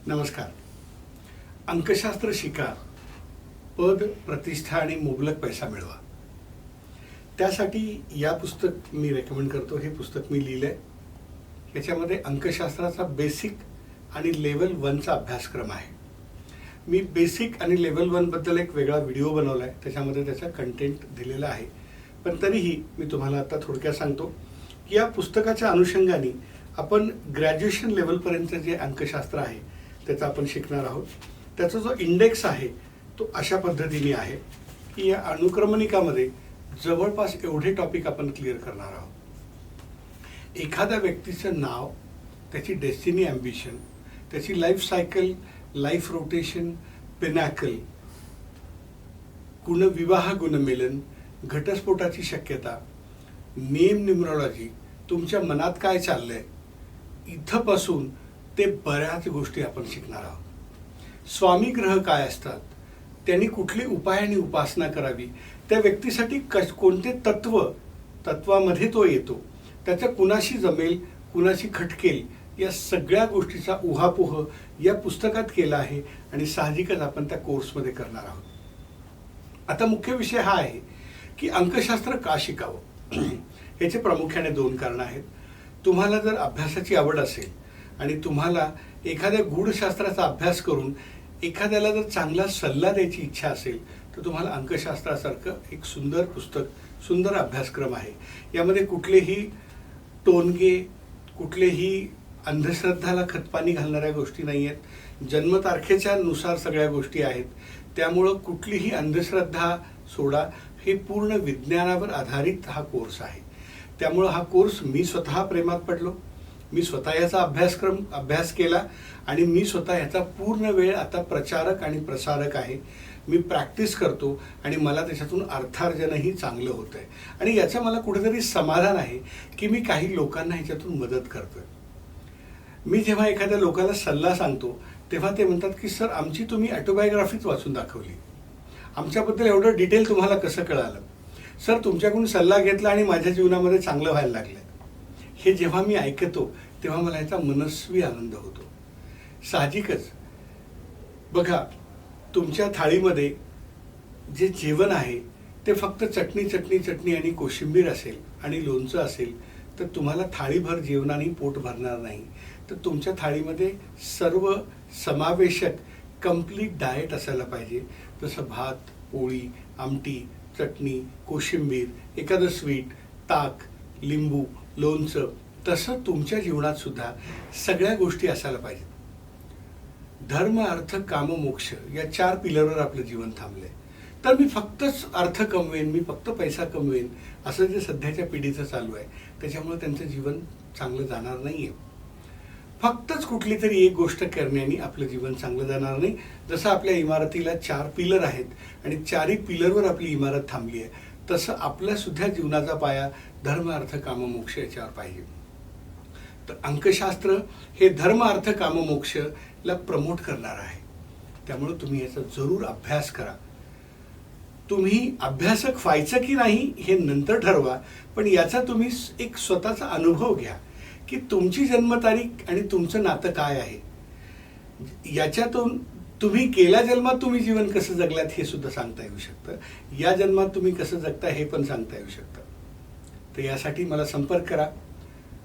नमस्कार. अंकशास्त्र शिका, पद, प्रतिष्ठा आणि मुबलक पैसा मिळवा. त्यासाठी या पुस्तक मी रेकमेंड करतो. हे पुस्तक मी लिहिलंय. याच्यामध्ये अंकशास्त्राचा बेसिक आणि लेवल 1चा अभ्यासक्रम आहे. मी बेसिक आणि लेवल 1 बद्दल एक वेगळा व्हिडिओ बनवलाय. त्याच्यामध्ये त्याचा कंटेंट दिलेला आहे. पण तरीही मी तुम्हाला आता थोडक्यात सांगतो की या पुस्तकाच्या अनुषंगाने आपण ग्रॅज्युएशन लेवलपर्यंत जे अंकशास्त्र आहे त्याचा आपण शिकणार आहोत. त्याचा जो इंडेक्स आहे तो अशा पद्धतीने आहे की या अनुक्रमणिकामध्ये जवळपास एवढे टॉपिक आपण क्लिअर करणार आहोत. एखाद्या व्यक्तीचं नाव, त्याची डेस्टिनी, ॲम्बिशन, त्याची life cycle, life rotation, pinnacle, गुणविवाह, गुणमेलन, घटस्फोटाची शक्यता, नेम न्यूमरॉलॉजी, तुमच्या मनात काय चाललंय, इथपासून ते बऱ्याच गोष्टी आपण शिकणार आहोत. स्वामी ग्रह काय असतात, त्यांनी कुठली उपाय आणि उपासना करावी, त्या व्यक्तीसाठी कोणते तत्वामध्ये तो येतो, त्याच्या कुणाशी जमेल, कुणाशी खटकेल, या सगळ्या गोष्टीचा उहापोह या पुस्तकात केला आहे आणि साहजिकच आपण त्या कोर्समध्ये करणार आहोत. आता मुख्य विषय हा आहे की अंकशास्त्र का शिकावं. याचे प्रामुख्याने 2 कारणं आहेत. तुम्हाला जर अभ्यासाची आवड असेल आणि तुम्हाला एखाद्या गूढशास्त्राचा अभ्यास करून एखाद्याला जर चांगला सल्ला द्यायची इच्छा असेल तर तुम्हाला अंकशास्त्रासारखं एक सुंदर पुस्तक, सुंदर अभ्यासक्रम आहे. यामध्ये कुठलेही टोनगे, कुठलेही अंधश्रद्धाला खतपाणी घालणाऱ्या गोष्टी नाही आहेत. जन्मतारखेच्या नुसार सगळ्या गोष्टी आहेत. त्यामुळं कुठलीही अंधश्रद्धा सोडा. हे पूर्ण विज्ञानावर आधारित हा कोर्स आहे. त्यामुळं हा कोर्स मी स्वतः प्रेमात पडलो. मी स्वतः याचा अभ्यास केला आणि मी स्वतः याचा पूर्ण वेळ आता प्रचारक आणि प्रसारक आहे. मी प्रॅक्टिस करतो आणि मला त्याच्यातून अर्थार्जनही चांगलं होतंय आणि याचं मला कुठेतरी समाधान आहे की मी काही लोकांना ह्याच्यातून मदत करतोय. मी जेव्हा एखाद्या लोकांना सल्ला सांगतो तेव्हा ते म्हणतात की सर, आमची तुम्ही ऑटोबायोग्राफीच वाचून दाखवली, आमच्याबद्दल एवढं डिटेल तुम्हाला कसं कळालं, सर तुमच्याकडून सल्ला घेतला आणि माझ्या जीवनामध्ये चांगलं व्हायला लागलं. हे जेव्हा मी ऐकतो तेव्हा मला याचा मनस्वी आनंद होतो. साहजिकच बघा, तुमच्या थाळीमध्ये जे जेवण आहे ते फक्त चटणी आणि कोशिंबीर असेल आणि लोणचं असेल तर तुम्हाला थाळीभर जेवणाने पोट भरणार नाही. तर तुमच्या थाळीमध्ये सर्व समावेशक कंप्लीट डाएट असायला पाहिजे. जसं भात, पोळी, आमटी, चटणी, कोशिंबीर, एखादं स्वीट, ताक, लिंबू, लोणचं, तसं तुमच्या जीवनात सुद्धा सगळ्या गोष्टी असायला पाहिजेत. धर्म, अर्थ, काम, मोक्ष या 4 पिलरवर आपलं जीवन थांबलंय. तर मी फक्तच अर्थ कमवेन, मी फक्त पैसा कमवेन, असं जे सध्याच्या पिढीचं चालू आहे त्याच्यामुळे त्यांचं जीवन चांगलं जाणार नाहीये. फक्तच कुठली तरी एक गोष्ट करण्याने आपलं जीवन चांगलं जाणार नाही. जसं आपल्या इमारतीला 4 पिलर आहेत आणि 4ही पिलरवर आपली इमारत थांबली आहे, तसं आपल्या सुद्धा जीवनाचा पाया धर्म, अर्थ, काम, मोक्ष याच्यावर पाहिजे. तर अंकशास्त्र हे धर्म, अर्थ, काम, मोक्षला प्रमोट करणार आहे. त्यामुळे तुम्ही याचा जरूर अभ्यास करा. तुम्ही अभ्यासक व्हायचं की नाही हे नंतर ठरवा, पण याचा तुम्ही एक स्वतःचा अनुभव घ्या की तुमची जन्मतारीख आणि तुमचं नातं काय आहे. याच्यातून तुम्ही गेल्या जन्मात तुम्ही जीवन कसं जगलात हे सुद्धा सांगता येऊ शकतं. या जन्मात तुम्ही कसं जगता हे पण सांगता येऊ शकतं. तर यासाठी मला संपर्क करा.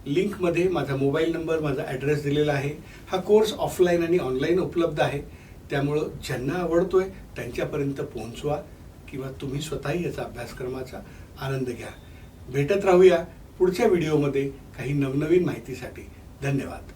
लिंकमध्ये माझा मोबाईल नंबर, माझा ॲड्रेस दिलेला आहे. हा कोर्स ऑफलाईन आणि ऑनलाईन उपलब्ध आहे. त्यामुळं ज्यांना आवडतोय त्यांच्यापर्यंत पोहोचवा किंवा तुम्ही स्वतःही याचा अभ्यासक्रमाचा आनंद घ्या. भेटत राहूया पुढच्या व्हिडिओमध्ये काही नवनवीन माहितीसाठी. धन्यवाद.